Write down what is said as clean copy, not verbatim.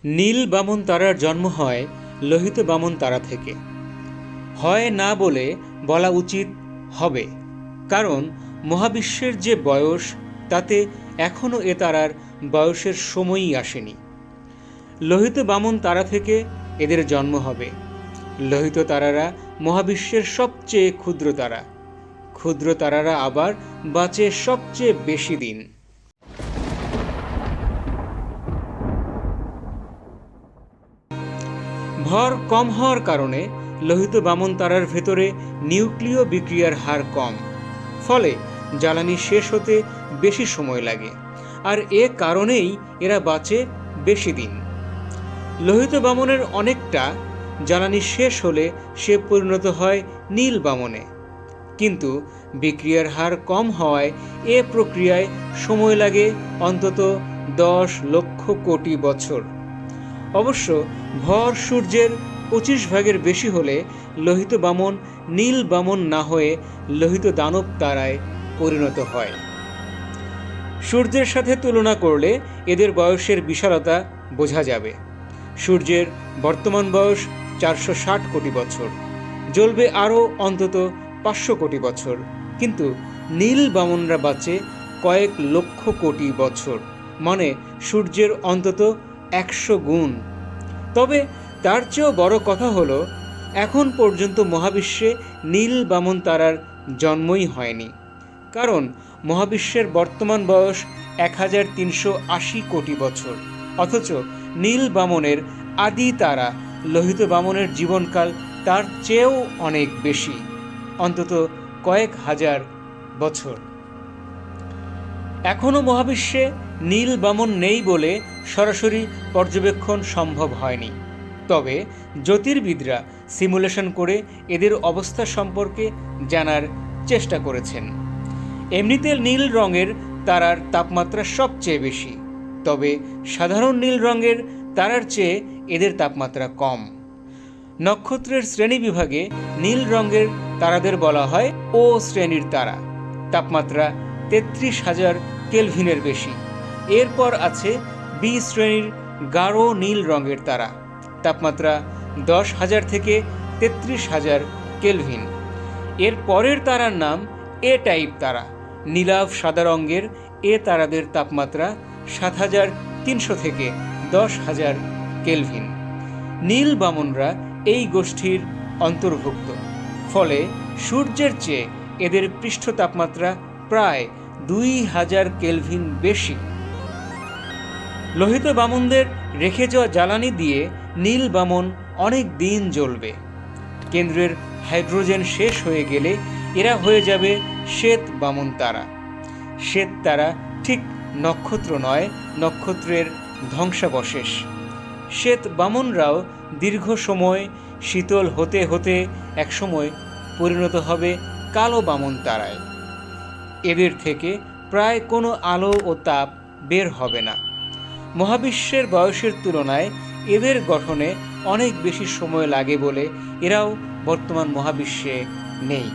নীল বামন তারার জন্ম হয় লোহিত বামন তারা থেকে। হয় না বলে বলা উচিত হবে, কারণ মহাবিশ্বের যে বয়স তাতে এখনও এ তারার বয়সের সময়ই আসেনি। লোহিত বামন তারা থেকে এদের জন্ম হবে। লোহিত তারারা মহাবিশ্বের সবচেয়ে ক্ষুদ্র তারা। ক্ষুদ্র তারারা আবার বাঁচে সবচেয়ে বেশি দিন। ভর কম হওয়ার কারণে লোহিত বামন তারার ভেতরে নিউক্লিয় বিক্রিয়ার হার কম, ফলে জ্বালানি শেষ হতে বেশি সময় লাগে, আর এ কারণেই এরা বাঁচে বেশি দিন। লোহিত বামনের অনেকটা জ্বালানি শেষ হলে সে পরিণত হয় নীল বামনে, কিন্তু বিক্রিয়ার হার কম হওয়ায় এ প্রক্রিয়ায় সময় লাগে অন্তত 10 লক্ষ কোটি বছর। অবশ্য ভর সূর্যের 25 ভাগের বেশি হলে লোহিত বামন নীল বামন না হয়ে লোহিত দানব তারায় পরিণত হয়। সূর্যের সাথে তুলনা করলে এদের বয়সের বিশালতা বোঝা যাবে। সূর্যের বর্তমান বয়স 460 কোটি বছর, জ্বলবে আরও অন্তত 500 কোটি বছর, কিন্তু নীল বামনরা বাঁচে কয়েক লক্ষ কোটি বছর, মানে সূর্যের অন্তত 100 গুণ। তবে তার চেয়েও বড় কথা হলো, এখন পর্যন্ত মহাবিশ্বে নীল বামন তারার জন্মই হয়নি, কারণ মহাবিশ্বের বর্তমান বয়স 1380 কোটি বছর, অথচ নীল বামনের আদি তারা লোহিত বামনের জীবনকাল তার চেয়েও অনেক বেশি, অন্তত কয়েক হাজার বছর। এখনও মহাবিশ্বে নীল বামন নেই বলে সরাসরি পর্যবেক্ষণ সম্ভব হয়নি, তবে জ্যোতির্বিদরা সিমুলেশন করে এদের অবস্থা সম্পর্কে জানার চেষ্টা করেছেন। এমনিতে নীল রঙের তারার তাপমাত্রা সবচেয়ে বেশি, তবে সাধারণ নীল রঙের তারার চেয়ে এদের তাপমাত্রা কম। নক্ষত্রের শ্রেণী বিভাগে নীল রঙের তারাদের বলা হয় ও শ্রেণীর তারা, তাপমাত্রা 33,000 কেলভিনের বেশি। এরপর আছে বি শ্রেণীর গাঢ় নীল রঙের তারা, তাপমাত্রা 10,000 থেকে 33,000 কেলভিন। এর পরের তারার নাম এ টাইপ তারা, নীলাভ সাদা রঙের এ তারাদের তাপমাত্রা 7,300 থেকে 10,000 কেলভিন। নীল বামনরা এই গোষ্ঠীর অন্তর্ভুক্ত, ফলে সূর্যের চেয়ে এদের পৃষ্ঠ তাপমাত্রা প্রায় 2,000 কেলভিন বেশি। লোহিত বামনদের রেখে যাওয়া জ্বালানি দিয়ে নীল বামন অনেক দিন জ্বলবে। কেন্দ্রের হাইড্রোজেন শেষ হয়ে গেলে এরা হয়ে যাবে শ্বেত বামন তারা। শ্বেত তারা ঠিক নক্ষত্র নয়, নক্ষত্রের ধ্বংসাবশেষ। শ্বেত বামনরাও দীর্ঘ সময় শীতল হতে হতে একসময় পরিণত হবে কালো বামন তারায়। এদের থেকে প্রায় কোনো আলো ও তাপ বের হবে না। মহাবিশ্বের বয়সের তুলনায় এদের গঠনে অনেক বেশি সময় লাগে বলে এরাও বর্তমান মহাবিশ্বে নেই।